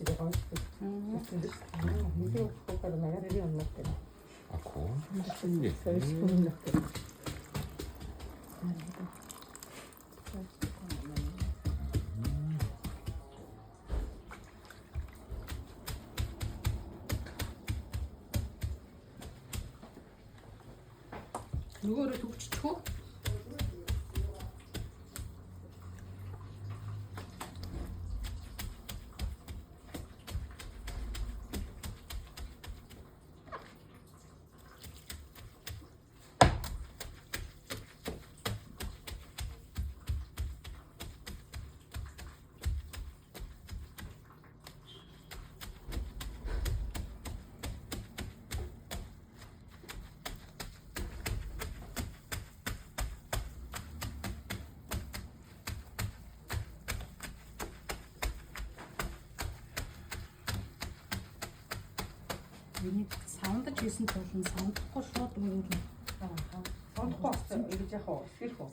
집에 가고 싶어. 이게 오빠도 나가려니 안 났대. 아, 그건 게. 열심히 났대. 누구를 독치 쳐? Энийг саундаж хийсэн тул саундахгүй шууд өөр Сондохгүй болсон. Ингэж яг хоо сэрх уу.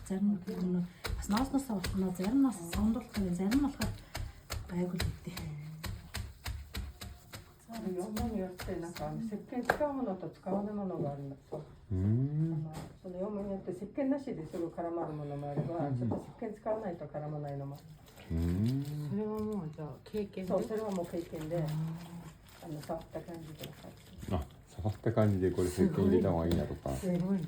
зарим нь бас ноосноос авахнаа зарим нь саундуулах юм зарим нь болохоор гайгүй л үгүй. Юмны явцтай накаа сэпкэн скамоното скамонно гарна. その読むによって石鹸なしですぐ絡まるものもあれば、ちょっと石鹸使わないと絡まないのも。それはもうじゃあ経験で。そう、それはもう経験で、触った感じで分かる。あ、触った感じでこれ石鹸入れた方がいいなとか。すごいね。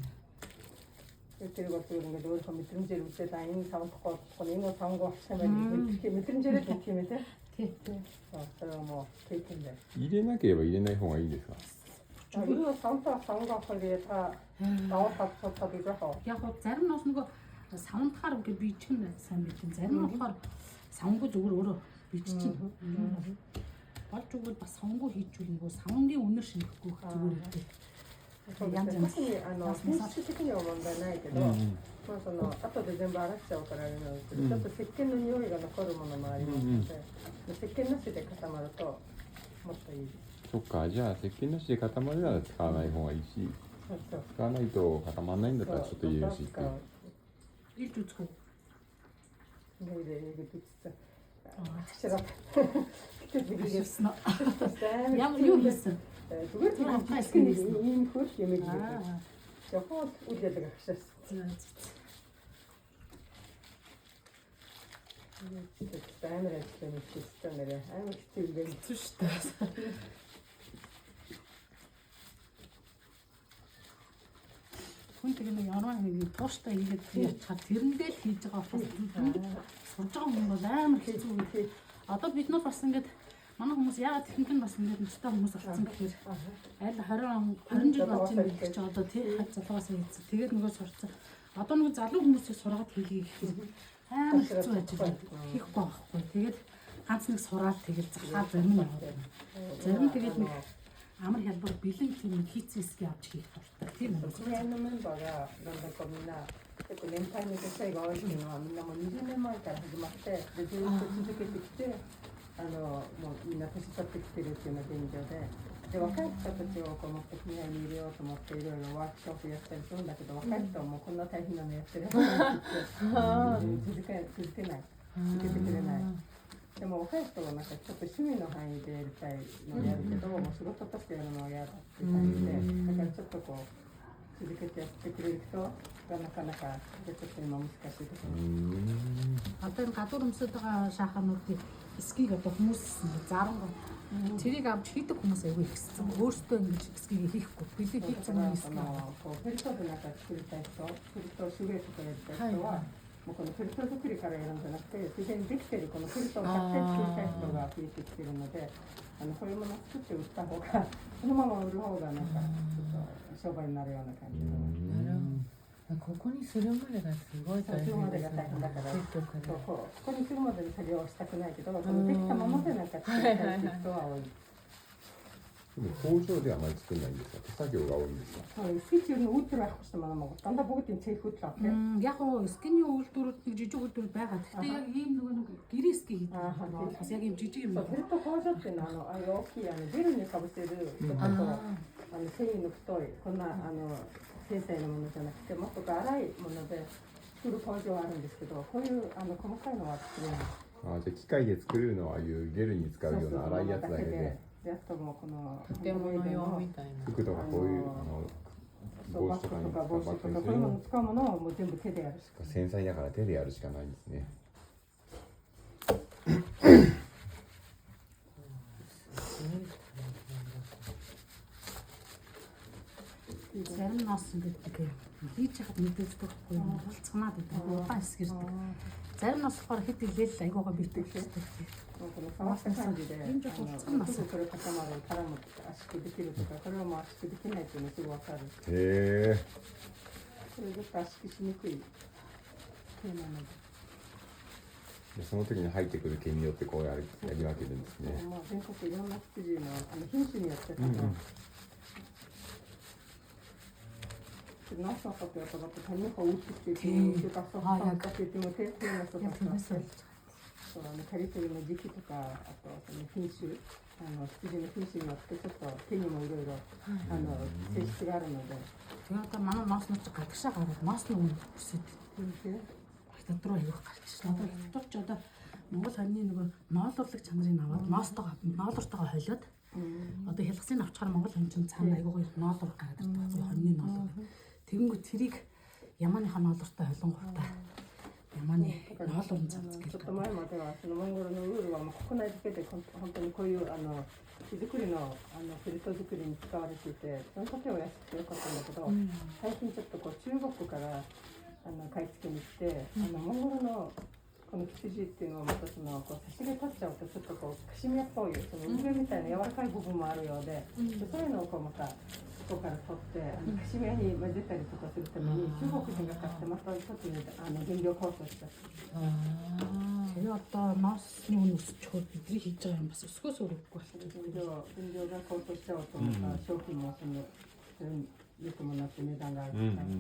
그리고 그런 게 노릇 미트름질 우때 다인 사원 거 거기는 사원 거 하시면 이렇게 미트름질을 느끼면 돼. 그래서 뭐 케이크인데. 入れなければ入れない方がいいですか。 이거 사원 거 거기에 다 나왔다 쳤다도 그래서. Яг гоо зарим нь нөгөө саундахаар ингээ бий чинь сайн мэдэн зарим нь болохоор саунгуу зүгээр өөрөө бий чинь. Болж өгвөл бас саунгуу хийчихвэл нөгөө саунгийн үнэр шинэхгүй зүгээр үү. 特に品質的には問題ないけど、まあその後で全部洗っちゃうからあれなんですけど、ちょっと石鹸の匂いが残るものもありますので、石鹸なしで固まるともっといいです。そっか、じゃあ石鹸なしで固まるなら使わない方がいいし、使わないと固まらないんだったらちょっと入れるし。Илж үзэх үү? Нэрээ гэж чираа. Тэгсэн. Ямар юу хийсэн? Зүгээр ийм хөл юм ийм. Жохот үлдээд агшаас. Амар ажлын систем нэрээ амар хэцүү юм шүү дээ. Хүн тийм яруу нэг тууштай хийгээд чад тэрэндээ л хийж байгаа болохоос сурж байгаа хүн бол амар хэцүү. Одоо бид нар бас ингээд манай хүмүүс яагаад техник нь бас ингээд мөстэй хүмүүс болсон гэхээр аль 20 жил болж байгаа гэж одоо тий хад залгаас хийсэн. Тэгээд нөгөө сурцсан. Одоо нөгөө залуу хүмүүсийг сургаад хийлээ гэхээр амар хэцүү ажил хийхгүй байхгүй. Тэгээд ганц нэг сураад тэгээд захаа зарим нь яваад. Зарим тэгээд нэг амар хялбар бэлэн тийм хийцэн хэсгийг авч хийх дуртай. Тийм үү? Яанамын бага нандаа комина 結構年配の女性が多いのはみんなもう20年前から始まってでずっと続けてきてもうみんな年取ってきてるっていうのが現状で若い人たちをこうもっと組合に入れようと思っていろいろワークショップやったりするんだけど若い人はもうこんな大変なのやってるって続けない続けてくれないでも若い人はなんかちょっと趣味の範囲でやりたいのをやるけどもう仕事としてやるのは嫌だって感じでだからちょっとこう続けてやってくれる人がなかなかちょっと今難しいところ。Одоо энэ гадуур өмсөд байгаа шахануудыг скиг одоо хүмүүс заран тэрийг авч хийдэг хүмүүс аягүй ихсэн. Өөрсдөө ингэж скиг хийхгүй. Бидний хийсэн юм скиг. フェルトでなんか作りたい人、フェルト手芸とかやりたい人は、もうこのフェルト作りからやるんじゃなくて、自然にできてるこのフェルトを買って作りたい人が増えてきてるので、こういうものを作って売った方が、そのまま売る方がなんかちょっと商売になるような感じで。ここにするまでがすごい大変です。ここにするまでの作業をしたくないけど、このできたままでなんか作りたいって人は多い。でも工場ではあまり作らないんですか。手作業が多いんですか。스케치는 울트라 하고 싶으면 뭐 단다 보고tiin 제일 후트라. Яг оо скиний үйлдвэрүүд нэг жижиг үйлдвэр байгаа. Гэхдээ яг ийм нэг гэрээске хийдэг. Бас яг ийм жижиг юм. フェルト工場っていうのは大きいビルにかぶせる繊維の太いこんな精細なものじゃなくてもっと粗いもので作る工場はあるんですけどこういう細かいのは作れない。あ、じゃあ機械で作れるのはああいうゲルに使うような粗いやつだけで、であともこの建物用みたいな。服とかこういうそうバッグとか帽子とかこういうもの使うものをもう全部手でやるしか繊細だから手でやるしかないんですね。Зарим нас ингэдэг хийж хахад мэдээлдэг байхгүй юу? Болцгонаад байдаг. Удаан эсгэрдэг. Зарим нас болохоор хэд хэлээл айгуугаа битгдэг. この触った感じで、すぐそれ固まるからも圧縮できるとか、これはもう圧縮できないっていうのすぐわかる。へえ。それずっと圧縮しにくい毛なので。その時に入ってくる毛によってこうやり分けるんですね。まあ全国いろんな羊の品種によって나서 갖고 여기다가 다니까 우측에 이렇게 가서 가깝게 되면 대표에서 가서 가리토리의 時期とかあと品種羊の品種によってちょっと手にもいろいろ性質があるので。 Тэгээд манай ноос нь ч гадагшаа гараад ноос нь үсэд. Дотроо явах гарч шээ. Одоо хятадч одоо Монгол хоньны нөгөө ноолурлаг чанарыг аваад ноолортойгоо холиод одоо хялгасыг авчихаар Монгол хонь чинь цаана айгуугаа ноолур гараад ирдэг байхгүй хоньны ноолур. Тэгэнгүүт тэрийг ямааныхаа ноолортой холонгортой ямааны ноолурын цанц гэж. ちょっと前まではそのモンゴルのウールはもう国内だけで本当にこういう木作りのフェルト作りに使われていて、その時は安くてよかったんだけど、最近ちょっとこう中国から買い付けに来て、モンゴルのこの羊っていうのはまたそのこう差し毛取っちゃうとちょっとこうカシミヤっぽいその上みたいな柔らかい部分もあるようで、そういうのをこうまたそこから取ってカシミヤに混ぜたりとかするために中国人が買ってまたちょっとね原料交渉した。 Тэгээ одоо ноосны үнэс чухал бидний хийж байгаа юм бас өсгөөс өрөхгүй байна. 原料が高騰しちゃうとまた商品もその良くもなって値段が上がるから。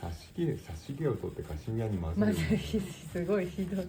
差し毛を取ってカシミヤに混ぜる。まずすごいひどい。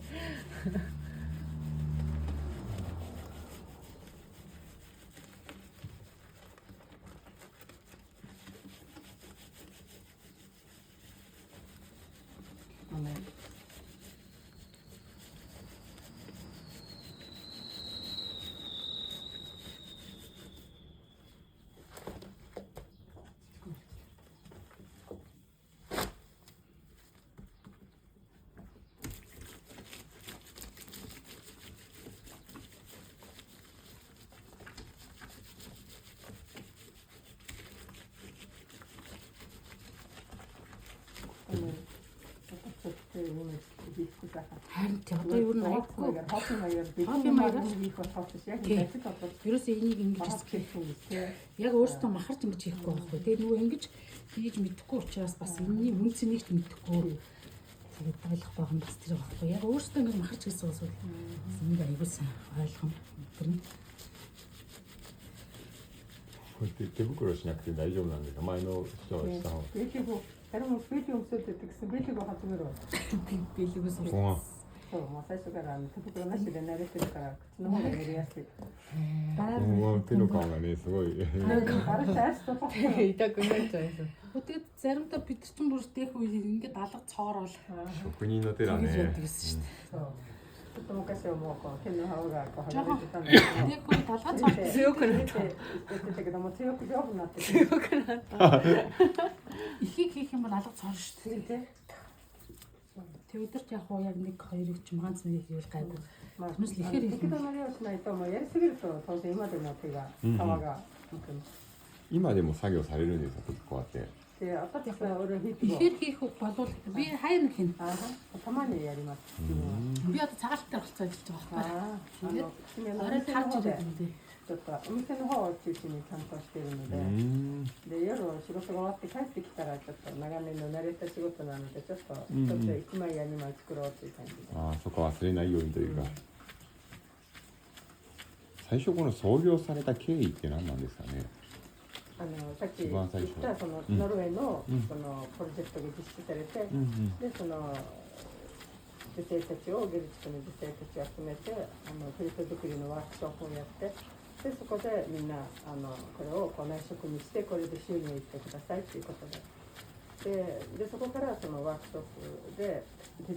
Харин тий одоо юу нэг айхгүй. Ерөөсөө энийг ингэж яг өөртөө махарч ингэж хийхгүй байхгүй. Тэгээ нөгөө ингэж хийж мэдэхгүй учраас бас энэний үнцнийг ч мэдэхгүй. Тэгээд ойлгох байгаа юм бас тэр байхгүй. Яг өөртөө ингэж махарч хийсэн бас энийг аягуулсан ойлгом. Тэр нь こうやって手袋しなくて大丈夫なんですか？前の人はした方が。誰もベリーをするって言ってベリーを始めろ。ベリーをする。そう、もう最初から手袋なしで慣れてるから口の方がやりやすい。手の皮がねすごい。なんかあれ足とパッと痛くなっちゃいそう。 Тэгээд заримдаа бид ч юм бүр тээх үед ингээд алга цоорол. 職人の手だね。そう。ちょっと昔はもうこの手の皮がこう剥がれてたんだけど。Ягこれалга цоорол強くなった。言ってたけども強く丈夫になってる。強くなった。 ихийг хийх юм бол алга цоорно шүү дээ. Тэг өдөрт яг уу яг 1 2 ч ганц нэг хийвэл гайгүй. まあ、適度な量しないと、まあ、やりすぎると当然今でも手が皮がむくむ。今でも作業されるんですよ、こうやって。で、私は俺ヒット。 Ихэр хийх бол би хайр хин. たまにやります。 Би одоо цагаалттай болцоо гэж байгаа байхгүй. Тэгээд орой тарж ирээд юм дээ. ちょっとお店の方を中心に担当しているので、で夜仕事が終わって帰ってきたらちょっと長年の慣れた仕事なのでちょっと1枚や2枚作ろうっていう感じで。ああ、そこ忘れないようにというか。最初この創業された経緯って何なんですかね。さっき言ったそのノルウェーのそのプロジェクトが実施されて、でその女性たちをゲル地区の女性たちを集めてフェルト作りのワークショップをやって。 でそこでみんなこれをこう内職にしてこれで収入いってくださいっていうことででそこからそのワークショップでフ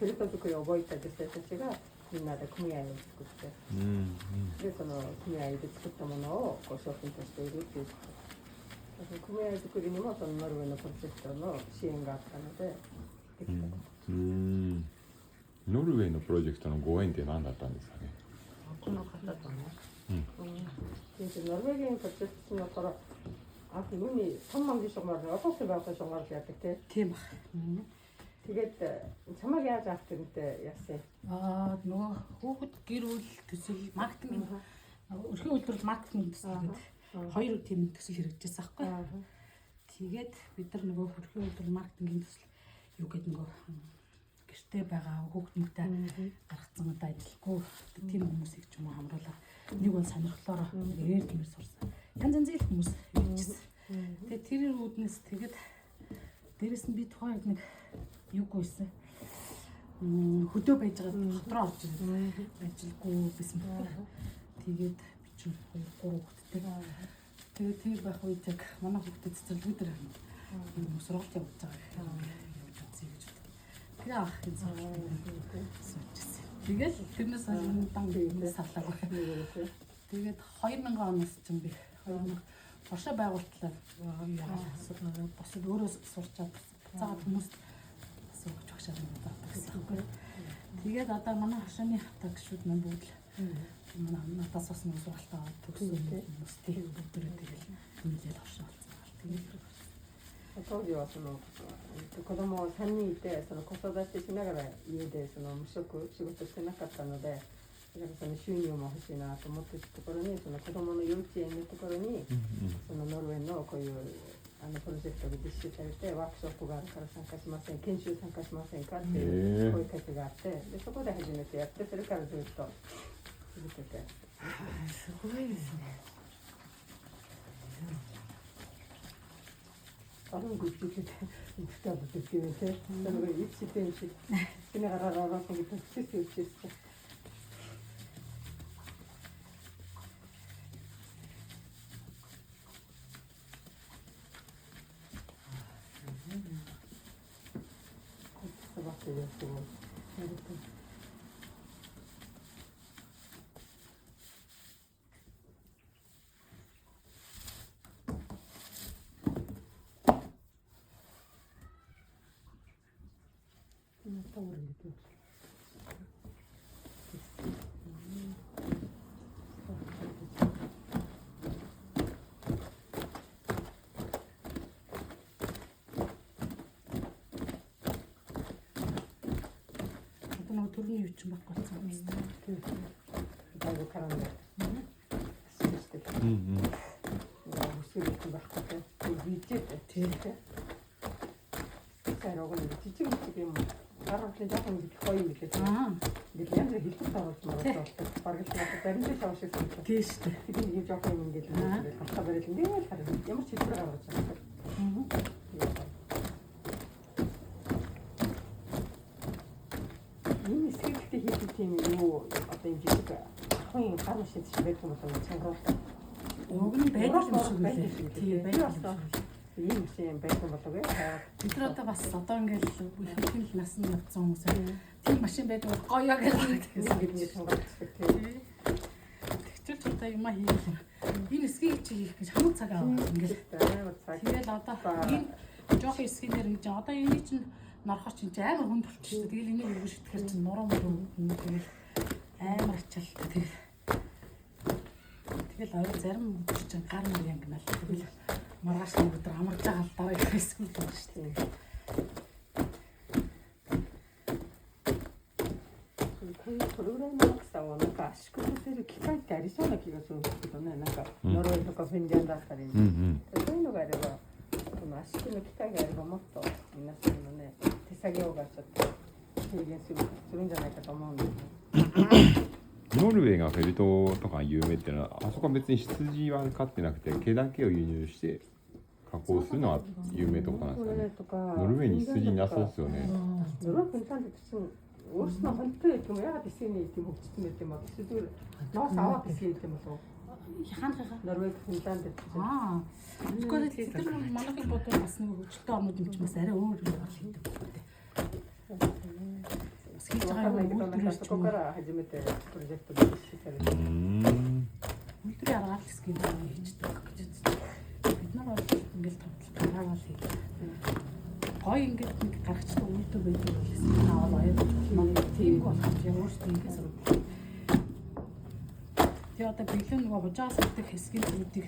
ェルト作りを覚えた女性たちがみんなで組合を作ってでその組合で作ったものをこう商品として売るっていう組合作りにもそのノルウェーのプロジェクトの支援があったのでできた。ノルウェーのプロジェクトのご縁って何だったんですかね。この方とね。Норвегийн процесс нь болохоор анх юуны том мангийн шугамар одоосын байгалийн шугамар яадаг тий. Тийм баг. Тэгээд чамайг яаж авах гэнтэй яасан. Нөгөө хүүхэд гэр бүл төсөл маркетинг өрхийн үйлдвэрлэл маркетинг төсөл гэдэг хоёр тийм төсөл хэрэгжижсэн аахгүй. Тэгээд бид нар нөгөө өрхийн үйлдвэрлэл маркетингийн төсөл юу гэдэг нөгөө гэртээ байгаа хүүхдүүдтэй гаргацсан удаа ажиллахгүй тийм хүмүүсийг ч юм уу хамруулаад нэг бол сонирхлоор эрээр тиймэр сурсан. Янз янзын хүмүүс иржсэн. Тэгээд тэр үүднээс тэгээд дээрэс нь би тухайд нэг юугүйсэн. Хөдөө байж байгаа хот руу орж ирээд ажилгүй байсан байна. Тэгээд би ч 2 3 хүүхэдтэй. Тэгээд тэр байх үед яг манай хүүхдэд цэцэрлэг дээр юм сургалт явуулж байгаа явж үзье гэж. Тэр ах гэж сонирхсан. Тэгээд тэрнээс дан саллаа. Тэгээд 2000 оноос ч юм би 2000 Оршоо байгуултлаа босод өөрөө сурчаад цаагаад хүмүүст асууж багшаа надад гэсэн. Тэгээд одоо манай хашааны хатаг шүүд маань бүгд манай надаас бас нэг сургалтаа төгссөн хүмүүстээ бүгдээ тэгэл нэлээд оршоо болсон. Тэгээд 当時はその子供3人いてその子育てしながら家でその無職仕事してなかったのでだからその収入も欲しいなと思ってたところにその子供の幼稚園のところにそのノルウェーのこういうプロジェクトで実施されてワークショップがあるから参加しません研修参加しませんかっていう声かけがあってでそこで初めてやってそれからずっと続けてすごいですね。아는 그 이렇게 부탁부터 되는데 저는 입시 때문에 지나가라고 거기 실수 없이 төрний юу ч юм байхгүй болсон юм байна. 그리고 가는데 쓰시대. 무슨 좀 바꿨대. 그 위치에 되게. 새로 그 뒤집어 지금 나랑 진짜 좀 거의 이렇게. 이게 완전 히트하고 말았어. 바르게 다른 데 샤워실 때. Тийш. 이게 이제 조금 있는 게 갖다 버리는데 다른 게 뭐 지들어가고 그랬잖아. 이미 스케이트 히트팀이 요 어떤 이제 그 형이 가르치 집에서 무슨 참고했다. Уг нь байдаг юм шиг үлээ. Тийм байдаг. ийм юм байсан болов уу? Бид нар одоо бас одоо ингээл ихэнх л насны явцсан хүмүүс тийм машин байдаг гоё гэж гэсэн бидний сонголттой тийм. Тэгчэрч одоо юм хийх. Энэ скейт хийх гэж хамаг цаг аваа ингээл. Тэгэл одоо энэ жоох скейнэр гэж одоо энэ чинь норхоо чинь амар хүнд болчихсон. Тэгэл энийг өргөн шитгэхэр чинь нуруу тэгэл амар ачаалт тэгэл ойр зарим чинь гар мөр янгнал тэгэл маргааш нэг өдөр амарч байгаа л дараа их хэсгүүл байна шүү дээ. 그 프로그램 학사와 뭔가 시끄러울機会ってありそうな気がするんですけどね。なんかノルウェーとかフィンランドだったり、そういうのがあれば、この圧縮の機会があればもっと皆さんのね手作業がちょっと軽減するんじゃないかと思うんですね。ノルウェーがフェルトとか有名っていうのはあそこは別に羊は飼ってなくて毛だけを輸入して加工するのは有名ってことなんですかね。ノルウェーに羊いなそうですよね。ノルウェー괜찮은데 무슨 옷은 한테 좀 야가 비싸니 이렇게 목 찢으면 막 수들 나와서 아와 비싸니 때문에 Хаанхаа. Норвег, Финланд гэдэг. Аа. Тэгэхээр тэр манайхыг бодвол бас нэг хөгжилтэй орнууд юм ч бас арай өөр юм байна гэдэг. Бас хийж байгаа юм уу? そこから初めてプロジェクトで実施されて。Үлдвэрийн аргаал хэсгийг хийждэг гэж үздэг. Бид нар бол ингээл томтлох аргаал хийдэг. Гой ингээд нэг гаргачтай үлдвэр байдаг гэсэн. Наавал аяд манай тийм болох юм өөрсдөө ингээд сурах. Тэгээ одоо бэлэн нөгөө хужаас өгдөг хэсгийн зүйлийг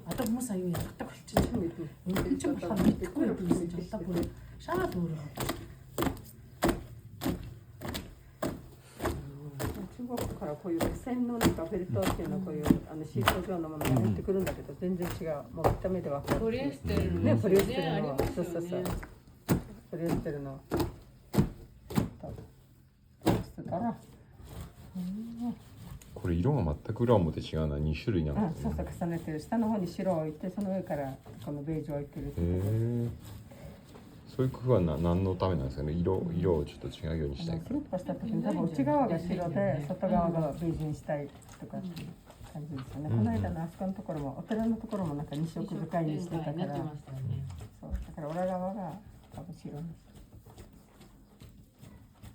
одоо хүмүүс аюу яддаг болчихсон юм. Өндөр ч болохоор мэдхгүй юм шиг одоо бүр шаад өөр юм. 中国からこういう線のなんかフェルトっていうのこういうシート状のものが入ってくるんだけど全然違う。もう見た目でわかる。ポリエステルね、ポリエステルありのますよねそうそうそう。ポリエステルの。あら。これ色が全く裏表違うな2種類なんあ、かそうそう重ねてる。下の方に白を置いてその上からこのベージュを置いてる。へえそういう工夫は何のためなんですかね色をちょっと違うようにしたいかスルッとした時に多分内側が白で外側がベージュにしたいとかっていう感じですよね。この間のあそこのところもお寺のところもなんか2色使いにしてたから、なってましたよね。そうだから裏側が多分白です。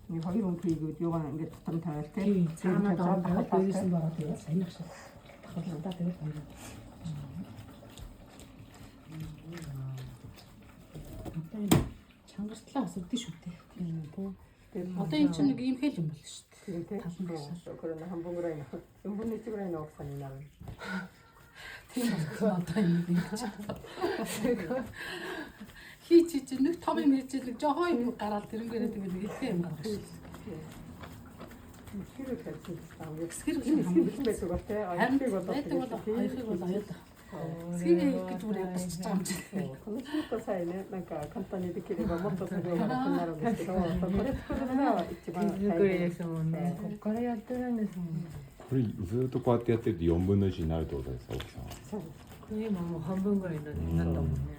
이 허이롱 그리고 요거는 이게 좀 다를 때 Тийм цаанаа 지금 доор 다 даваад 봤을 дээрсэн 때 байгаа тэгээ саяных шиг хавлуудаа тэгээд байна. Одоо энэ чангартлаа асуудаг шүү дээ. Тийм. Одоо энэ чинь нэг юм хэл юм бол шүү дээ. 지금 그러면 한 번ぐらいの4分の1ぐらいの大きさになる. Тийм байна. Одоо энэ юм чинь. Хийч чинь нэг том юм хийж нэг жоохон юм гараад тэрнгээрээ тэгээд нэг ихтэй юм гаргаж шүү. 스킬을 잘 쓰겠다. 스킬을 스킬 배수 같아. харин 스킬 것도 байдаг бол 되게 хоёрыг бол аюул. Сэрэг гэж бүр ядаж байгаа юм чинь. このシートさえね、なんか簡単にできればもっと作業が楽になるんですけど、これ作るのが一番手作りですもんね。ここからやってるんですもんね。これずっとこうやってやってると4分の1になるってことですか大きさはそうです。これ今もう半分ぐらいになったもんね。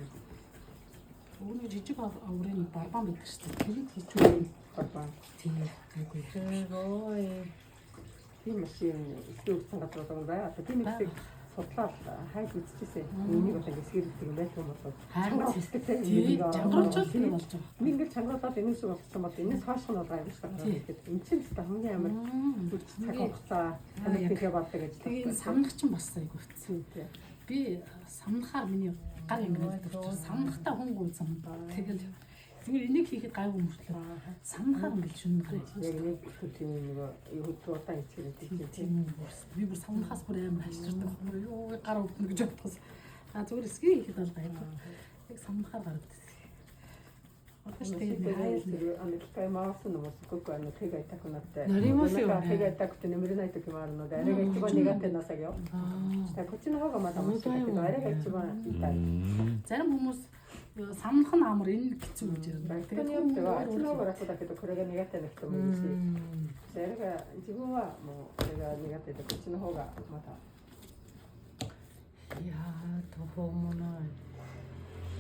Өөрөөр жижиг аврын барбан байдаг шүү дээ. Тэрийг хийж үгүй. Барбан. Тийм. Айгүй. すごい。 Тийм машин стюдсан газар байгаа. Тийм их судлаад хайг үзчихсэн. Энийг одоо ингэ сэргэлдэг юм байх юм бол. Харин тийм тийм жамгаруулж болж байгаа. Мингэр чангаруулаад энэс шиг болсон бол энэс хойшх нь бол аюул шатаа. Энд чинь хамгийн амар цаг хугацаа танихтээ болдог гэж. Тэгээ санах чинь бас айгүй хэцүү. Тийм. Би самнахаар миний гар ингэдэг учраас самнахтаа хөнгөө самнаа. Тэгэл энийг хийхэд гайгүй мөртлөө самнахаар ингээл шүнэн гарч. Яг нэг тийм нэг юу туутай хийчихсэн тийм. Би бүр самнахаас бүр амар хаширдаг. Юу гар өвдөн гэж бодхоос. Зүгээр эсгээ хийхэд бол гайгүй. Яг самнахаар гардаг. 機械回すのもすごく手が痛くなってなりますよね。手が痛くて眠れない時もあるのであれが一番苦手な作業。こっちの方がまだマシだけどあれが一番痛い。 Зарим хүмүүс самнах нь амар энэ хэцүү гэж ярьдаг. 人によってはあっちの方が楽だけどこれが苦手な人もいるし、あれが自分はもうこれが苦手でこっちの方がまだ。いやー途方もない。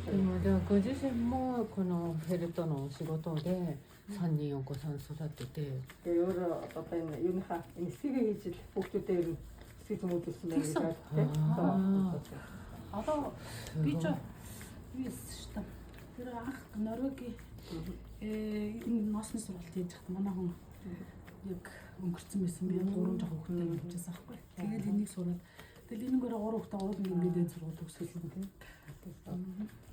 でもじゃあご自身もこのフェルトのお仕事で3人お子さん育てて。 Өөрөө одоо энэ юуныхаа энэ сэрэг хийж хүүхдүүдээ ер нь сэтгэмүүд өснө гэж байна. Одоо би ч юус шүү дээ. Тэр анх Норвегийн энэ ноосны сургалт хийж хат манай хүн яг өнгөрцөн байсан би 3 жоо хүүхдтэй явчихсан аахгүй. Тэгээд энийг сураад тэгэл энэгээр 3 хүүхдтэй уул ингээд сургууль төгсгөл тийм.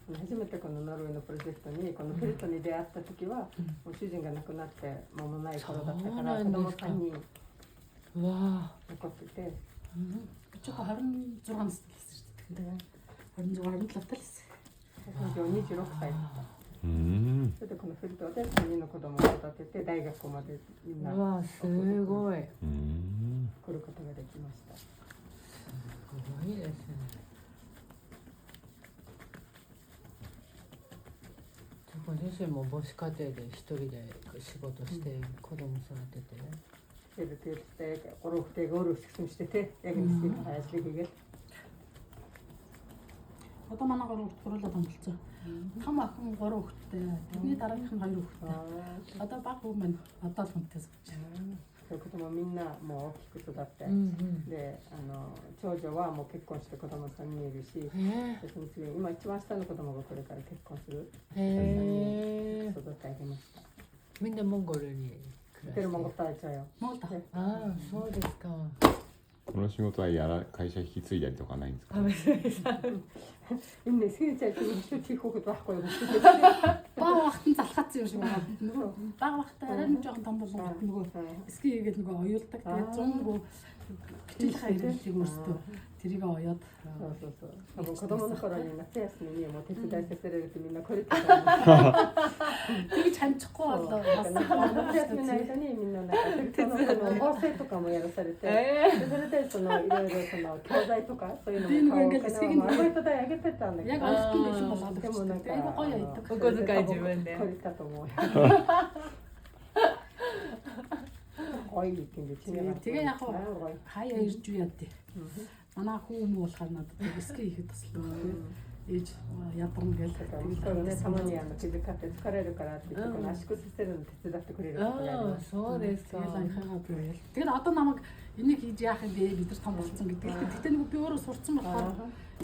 初めてこのノルウェーのプロジェクトにこのフェルトに出会った時はもう主人が亡くなって間もない頃だったから子供3人残ってて Чөөх 26 нас гэсэн шүү дээ. 26 настай л байсан. 26歳だった。それでこのフェルトで3人の子供を育てて大学までみんなわあすごい。来ることができました。すごいですね。 ご自身も母子家庭で一人で仕事して子供育てて。 Тэгээд гурвантай өөрөө сэгсэмжтэй те яг нэг ажлыг хийгээд. Одоо манай гурав хуруулаад амжилсан. Том охин 3 хүүхэдтэй. Тэрний дараагийнх нь 2 хүүхэдтэй. Одоо баг хүү маань одоо л хүнтэй сууж байна. そういう子供みんなもう大きく育って、うんで長女はもう結婚して子供3人いるし、へでその次今一番下の子供がこれから結婚するえ育て上げました。みんなモンゴルに暮らしてテルモンゴタイチャよ。 Малта. ああそうですかこの仕事は会社引き継いだりとかないんですか？ Энэ сэрч ажил хийх хүүхэд байхгүй юу? Бага бахтан залхаацсан юм шиг байна. Нөгөө бага бахтай арай нэг жоохон том болоо нөгөө ски хийгээд нөгөө оюулдаг. Тэгээд 100 нөгөө хичээл хаягдлыг өөрсдөө тэрийг оёод そうそうそう。多分子供の頃に夏休みにもう手伝いさせられてみんなこれってた。 тэгж хамчихгүй болоо. Бас 夏休みの間にみんななんか縫製とかもやらされて、でそれでいろいろ教材とかそういうのも買うアルバイト代あげてたんだけ яг ど、 олдсон байсан болоод でもなんか айгу гоё яйдаг. お小遣い自分で借りたと思う。гоё юм гэж чинь. Тэгээ яг хаяа ирж юу яд. Манай хүү муу болохоор надад ски хийхэд таслаа. Ээж ядарна гэж. そうね、たまに気遣って疲れるからって言って、圧縮させるの手伝ってくれることがあります。そうですか Тэгээд одоо намайг энийг хийж яах юм бэ? Бид нар том болсон гэдэг. Гэхдээ нэг би өөрөө сурцсан болохоор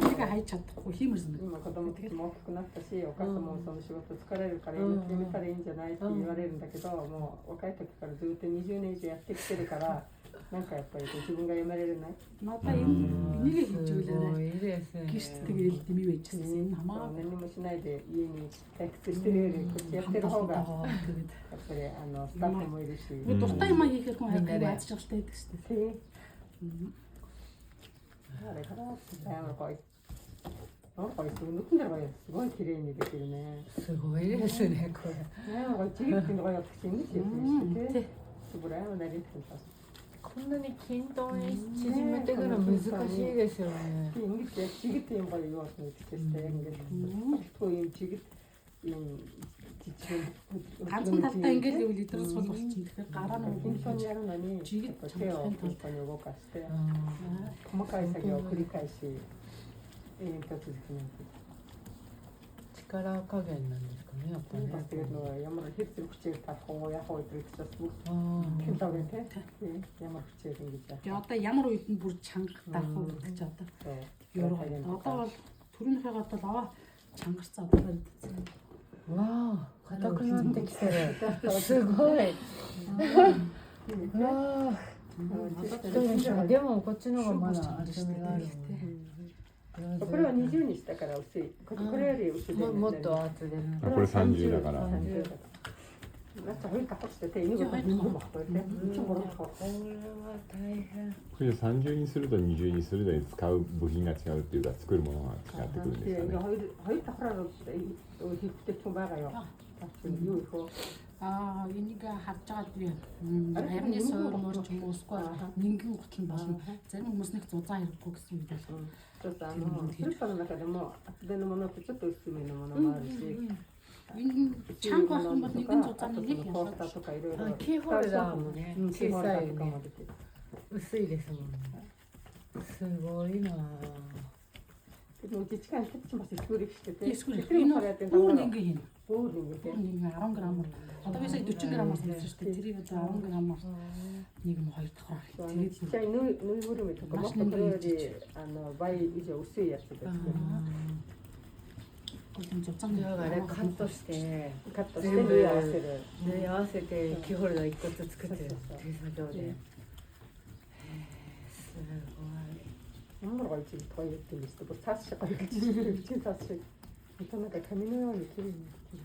энийг хайж чадахгүй хиймэрсэн. 今子供たちも大きくなったし、お母様もその仕事疲れるからやめたらいいんじゃないって言われるんだけど、もう若い時からずっと20年以上やってきてるから、なんかやっぱり自分がやめられない。 Надаа энийг хийж す үлээ. ごいですね Гişт тэгэл дими байжсэн. Энэ хамаа 何もしないで家に退屈してるよりこっちやってる方がやっ хамталтайгаа тэгээд ぱりスタッフもいるし。 дуртай юм хийхэд хүн хайр яаж жаргалтай байдаг шүү дээ. あれからなんかすごい綺麗にできるね。すごいですねこれ なんか一撃のがやってきてるしね。すごいなりってた。 こんなに均等に縮めていくの難しいですよね İngilizce çigit diye bayılıyorsunuz işte İngilizce. Toyun çigit Ганцхан талтай ингээл гэвэл эдрээс сул болчихно. Тэгэхээр гараа нь頻繁にやるのに手を頻繁に動かして細かい作業を繰り返し延々と続きます。 力加減なんですかねやっぱ Parce ね que ямар хэвчээ хүчээр тавхаа яхаа өдрөж часгүй. あー Килограмм те. Ямар хүчээр ингэж яах. тэгээ одоо ямар үед нь бүр чанга дарах уу гэдэг чи одоо ёроо. Одоо бол төрөнийхөө гол аваа чангарцаа одоо барьдсан. わあ硬くなってきてるすごいわあでもこっちの方がまだ厚みがあるもんね これは20にしたから薄い。これより薄い。もっと厚であこれ30だから30だから。なっちゃうかとしてて犬が犬もこうやっていつもここれは大変これ30にすると20にするで使う部品が違うっていうか作るものが違ってくるんですかね Хоёрт хураар хийхдээ ч юм байгаа юу. Юу их вэ? Энийг харж байгаад би харны суур морч юм уусгүй нингэн гутал болно. Зарим хүмүүс нэг зузаан хэрэггүй гэсэн үг байна. ちょっとスーパーの中でも厚手のものとちょっと薄めのものもあるし。 Энэ чанга болох юм бол нэгэн зузааны нэгコーялгаад スターとかいろいろ。キーホルダーもねキーホルダーとかも出てる。薄いですもんねすごいな でもうち近い人たちも作りしてて。 эсвэл тэр энэもやってんだから。 өөр нэг хийнэ. Өөр нэг тийм. Нэг 10 г. Одоо би сая 40 г-аар сонссон шүү дээ. Тэрийг 10 г-аар нэг нь хоёр давхар. ちっちゃいぬいぐるみとかもっとこれより倍以上薄いやつですけど。 だからカットしてカットして縫い合わせる。縫い合わせてキーホルダー1個ずつ作ってる手作業で。すごい。 何が一番可愛いって言うんですけど、冊子から一番冊子。本当なんか紙のように綺麗にできる。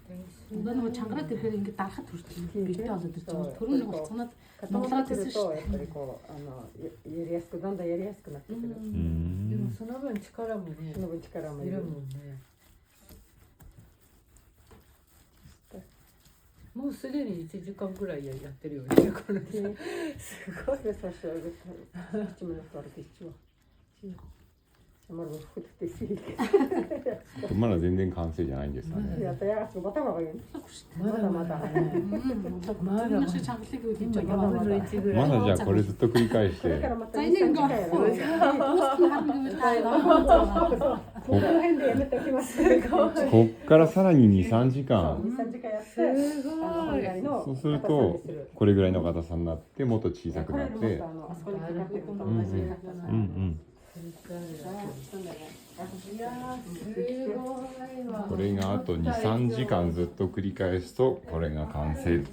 Одоо нөгөө чангараад ирэхээр ингэ дарахад хүрчихсэн. Битээ болоод ирж байгаа. Төрөний болцгонод 固まってるとやっぱりこうやりやすくだんだんやりやすくなってくる。でもその分力もねその分力もいるいるもんね。もうすでに1時間ぐらいやってるよね。これすごい。 그래서 지금은 또 이렇게 있죠. 정말로 후퇴시. まだ全然完成じゃないんですかね 야, 내가 지금 못 하고 가요. まだまだ。まだ маш чангалыг үйл хийж байгаа. 4分の1ぐらい。まだじゃあこれずっと繰り返し これ て からまた За энийг2、3 ингээ 時間やろ。 авах. この辺でやめておきます。こっからさらに2、3時間 2、3時間やって。すごい本来のそうする硬さとにする。これぐらいの硬さになってもっと小さくこなってれでもっとあそこにかかってるのと同じ硬さ。うんうんいやーすごいわ。これがあと2、3時間ずっと繰り返すとこれが完成。